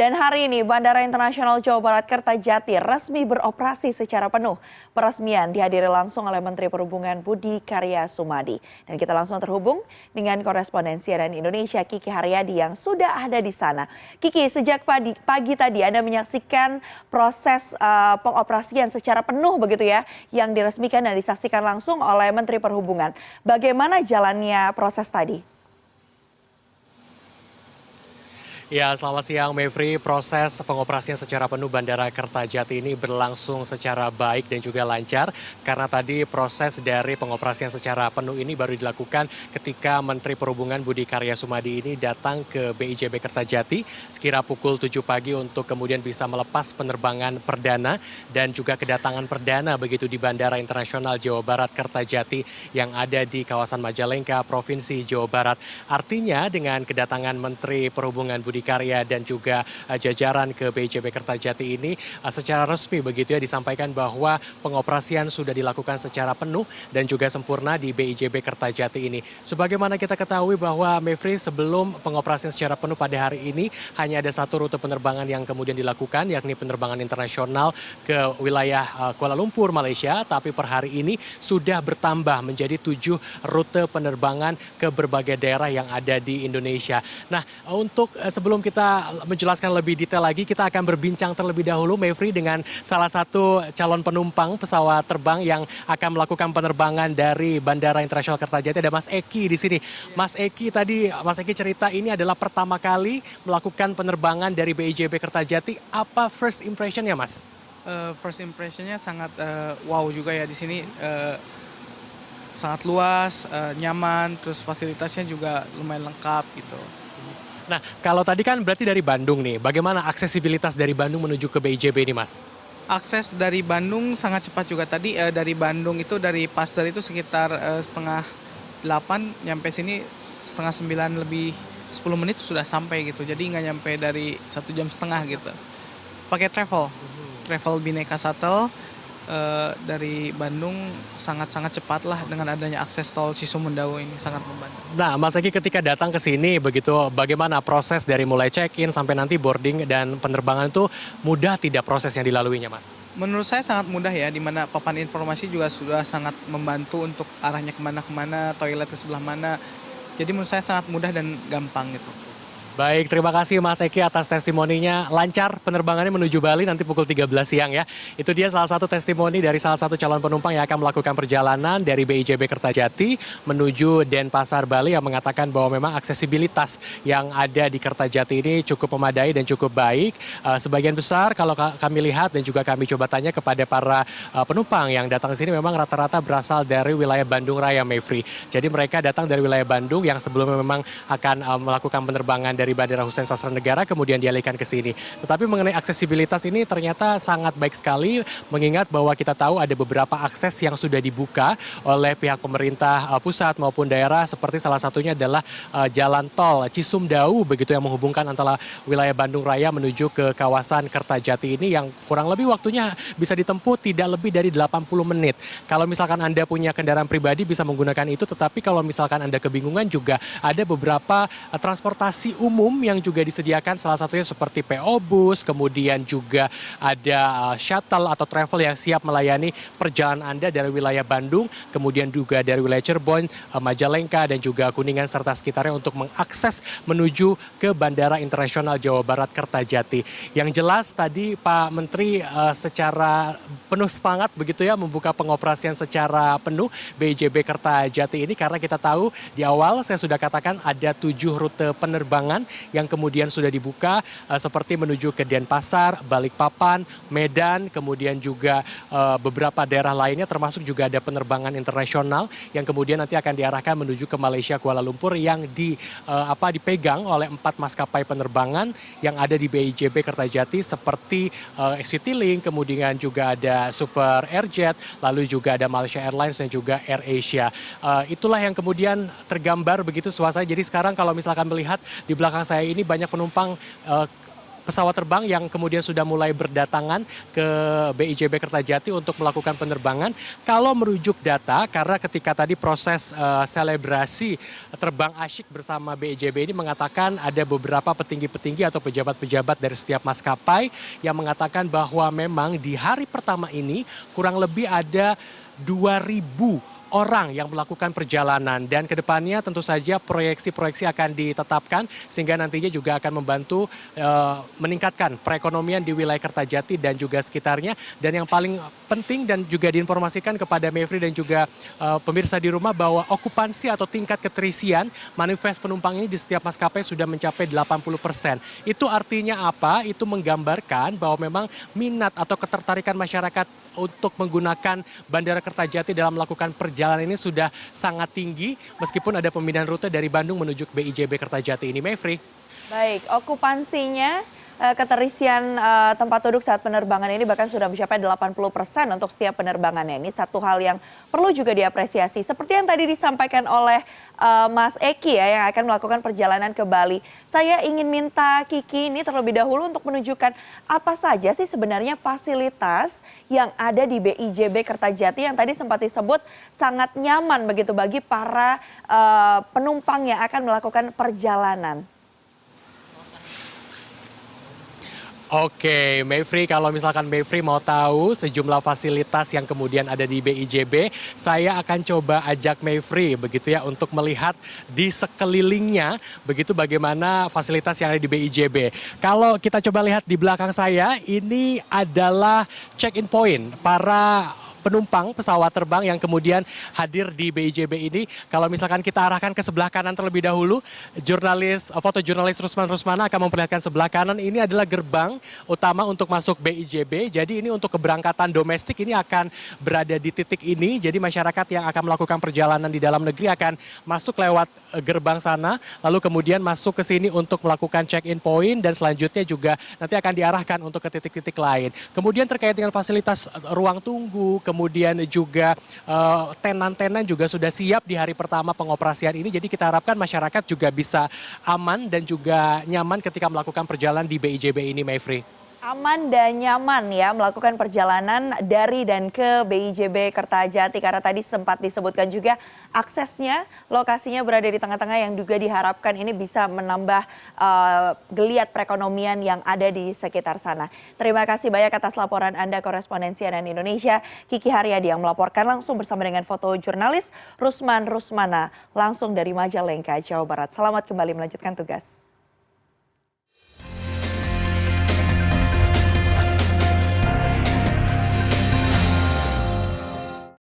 Dan hari ini Bandara Internasional Jawa Barat Kertajati resmi beroperasi secara penuh. Peresmian dihadiri langsung oleh Menteri Perhubungan Budi Karya Sumadi. Dan kita langsung terhubung dengan koresponden CNN Indonesia Kiki Haryadi yang sudah ada di sana. Kiki, sejak pagi tadi Anda menyaksikan proses pengoperasian secara penuh begitu ya, yang diresmikan dan disaksikan langsung oleh Menteri Perhubungan. Bagaimana jalannya proses tadi? Ya, selamat siang Mevri. Proses pengoperasian secara penuh Bandara Kertajati ini berlangsung secara baik dan juga lancar. Karena tadi proses dari pengoperasian secara penuh ini baru dilakukan ketika Menteri Perhubungan Budi Karya Sumadi ini datang ke BIJB Kertajati sekira pukul 7 pagi untuk kemudian bisa melepas penerbangan perdana dan juga kedatangan perdana begitu di Bandara Internasional Jawa Barat Kertajati yang ada di kawasan Majalengka, Provinsi Jawa Barat. Artinya dengan kedatangan Menteri Perhubungan Budi Karya dan juga jajaran ke BIJB Kertajati ini secara resmi begitu ya disampaikan bahwa pengoperasian sudah dilakukan secara penuh dan juga sempurna di BIJB Kertajati ini. Sebagaimana kita ketahui bahwa Mevri sebelum pengoperasian secara penuh pada hari ini hanya ada satu rute penerbangan yang kemudian dilakukan yakni penerbangan internasional ke wilayah Kuala Lumpur, Malaysia. Tapi per hari ini sudah bertambah menjadi 7 rute penerbangan ke berbagai daerah yang ada di Indonesia. Nah, untuk sebelum kita menjelaskan lebih detail lagi, kita akan berbincang terlebih dahulu, Mevri, dengan salah satu calon penumpang pesawat terbang yang akan melakukan penerbangan dari Bandara Internasional Kertajati. Ada Mas Eki di sini. Mas Eki cerita ini adalah pertama kali melakukan penerbangan dari BIJB Kertajati. Apa first impression-nya, Mas? First impression-nya sangat wow juga ya di sini. Sangat luas, nyaman, terus fasilitasnya juga lumayan lengkap gitu. Nah, kalau tadi kan berarti dari Bandung nih, bagaimana aksesibilitas dari Bandung menuju ke BIJB ini, Mas? Akses dari Bandung sangat cepat juga. Tadi dari Bandung itu dari Pasteur itu sekitar setengah 8, nyampe sini setengah 9 lebih 10 menit sudah sampai gitu. Jadi nggak nyampe dari 1,5 jam gitu. Pakai travel Bineka Shuttle. Dari Bandung sangat-sangat cepat lah dengan adanya akses tol Cisumdawu ini sangat membantu. Nah, Mas Eki ketika datang ke sini begitu, bagaimana proses dari mulai check-in sampai nanti boarding dan penerbangan itu mudah tidak proses yang dilaluinya, Mas? Menurut saya sangat mudah ya, di mana papan informasi juga sudah sangat membantu untuk arahnya kemana-kemana, toilet ke sebelah mana. Jadi menurut saya sangat mudah dan gampang gitu. Baik, terima kasih Mas Eki atas testimoninya. Lancar penerbangannya menuju Bali nanti pukul 13 siang ya. Itu dia salah satu testimoni dari salah satu calon penumpang yang akan melakukan perjalanan dari BIJB Kertajati menuju Denpasar, Bali, yang mengatakan bahwa memang aksesibilitas yang ada di Kertajati ini cukup memadai dan cukup baik. Sebagian besar kalau kami lihat dan juga kami coba tanya kepada para penumpang yang datang ke sini memang rata-rata berasal dari wilayah Bandung Raya, Mevri. Jadi mereka datang dari wilayah Bandung yang sebelumnya memang akan melakukan penerbangan dari Bandara Husein Sastranegara kemudian dialihkan ke sini. Tetapi mengenai aksesibilitas ini ternyata sangat baik sekali, mengingat bahwa kita tahu ada beberapa akses yang sudah dibuka oleh pihak pemerintah pusat maupun daerah, seperti salah satunya adalah jalan tol Cisumdawu begitu yang menghubungkan antara wilayah Bandung Raya menuju ke kawasan Kertajati ini yang kurang lebih waktunya bisa ditempuh tidak lebih dari 80 menit. Kalau misalkan Anda punya kendaraan pribadi bisa menggunakan itu, tetapi kalau misalkan Anda kebingungan juga ada beberapa transportasi umum yang juga disediakan, salah satunya seperti PO Bus, kemudian juga ada shuttle atau travel yang siap melayani perjalanan Anda dari wilayah Bandung, kemudian juga dari wilayah Cirebon, Majalengka, dan juga Kuningan serta sekitarnya untuk mengakses menuju ke Bandara Internasional Jawa Barat Kertajati. Yang jelas tadi Pak Menteri secara penuh semangat begitu ya membuka pengoperasian secara penuh BIJB Kertajati ini, karena kita tahu di awal saya sudah katakan ada 7 rute penerbangan yang kemudian sudah dibuka seperti menuju ke Denpasar, Balikpapan, Medan, kemudian juga beberapa daerah lainnya termasuk juga ada penerbangan internasional yang kemudian nanti akan diarahkan menuju ke Malaysia, Kuala Lumpur yang dipegang oleh 4 maskapai penerbangan yang ada di BIJB Kertajati seperti Citylink, kemudian juga ada Super Airjet, lalu juga ada Malaysia Airlines dan juga AirAsia. Itulah yang kemudian tergambar begitu suasana. Jadi sekarang kalau misalkan melihat di belakang saya ini banyak penumpang pesawat terbang yang kemudian sudah mulai berdatangan ke BIJB Kertajati untuk melakukan penerbangan. Kalau merujuk data, karena ketika tadi proses selebrasi terbang asyik bersama BIJB ini mengatakan ada beberapa petinggi-petinggi atau pejabat-pejabat dari setiap maskapai yang mengatakan bahwa memang di hari pertama ini kurang lebih ada 2.000 orang yang melakukan perjalanan, dan kedepannya tentu saja proyeksi-proyeksi akan ditetapkan sehingga nantinya juga akan membantu meningkatkan perekonomian di wilayah Kertajati dan juga sekitarnya. Dan yang paling penting dan juga diinformasikan kepada Mevri dan juga pemirsa di rumah bahwa okupansi atau tingkat keterisian manifest penumpang ini di setiap maskapai sudah mencapai 80%. Itu artinya apa? Itu menggambarkan bahwa memang minat atau ketertarikan masyarakat untuk menggunakan Bandara Kertajati dalam melakukan perjalanan ini sudah sangat tinggi meskipun ada pemindahan rute dari Bandung menuju BIJB Kertajati ini, Mevri. Baik, okupansinya, keterisian tempat duduk saat penerbangan ini bahkan sudah mencapai 80% untuk setiap penerbangannya. Ini satu hal yang perlu juga diapresiasi. Seperti yang tadi disampaikan oleh Mas Eki ya, yang akan melakukan perjalanan ke Bali. Saya ingin minta Kiki ini terlebih dahulu untuk menunjukkan apa saja sih sebenarnya fasilitas yang ada di BIJB Kertajati yang tadi sempat disebut sangat nyaman begitu bagi para penumpang yang akan melakukan perjalanan. Oke, Mevri, kalau misalkan Mevri mau tahu sejumlah fasilitas yang kemudian ada di BIJB, saya akan coba ajak Mevri begitu ya untuk melihat di sekelilingnya begitu bagaimana fasilitas yang ada di BIJB. Kalau kita coba lihat di belakang saya, ini adalah check-in point para penumpang pesawat terbang yang kemudian hadir di BIJB ini. Kalau misalkan kita arahkan ke sebelah kanan terlebih dahulu, fotojurnalis Rusman Rusmana akan memperlihatkan sebelah kanan ini adalah gerbang utama untuk masuk BIJB. Jadi ini untuk keberangkatan domestik ini akan berada di titik ini. Jadi masyarakat yang akan melakukan perjalanan di dalam negeri akan masuk lewat gerbang sana, lalu kemudian masuk ke sini untuk melakukan check-in point dan selanjutnya juga nanti akan diarahkan untuk ke titik-titik lain. Kemudian terkait dengan fasilitas ruang tunggu, kemudian juga tenan-tenan juga sudah siap di hari pertama pengoperasian ini. Jadi kita harapkan masyarakat juga bisa aman dan juga nyaman ketika melakukan perjalanan di BIJB ini, Mevri. Aman dan nyaman ya melakukan perjalanan dari dan ke BIJB Kertajati, karena tadi sempat disebutkan juga aksesnya, lokasinya berada di tengah-tengah yang juga diharapkan ini bisa menambah geliat perekonomian yang ada di sekitar sana. Terima kasih banyak atas laporan Anda, korespondensi CNN Indonesia Kiki Haryadi yang melaporkan langsung bersama dengan fotojurnalis Rusman Rusmana langsung dari Majalengka, Jawa Barat. Selamat kembali melanjutkan tugas.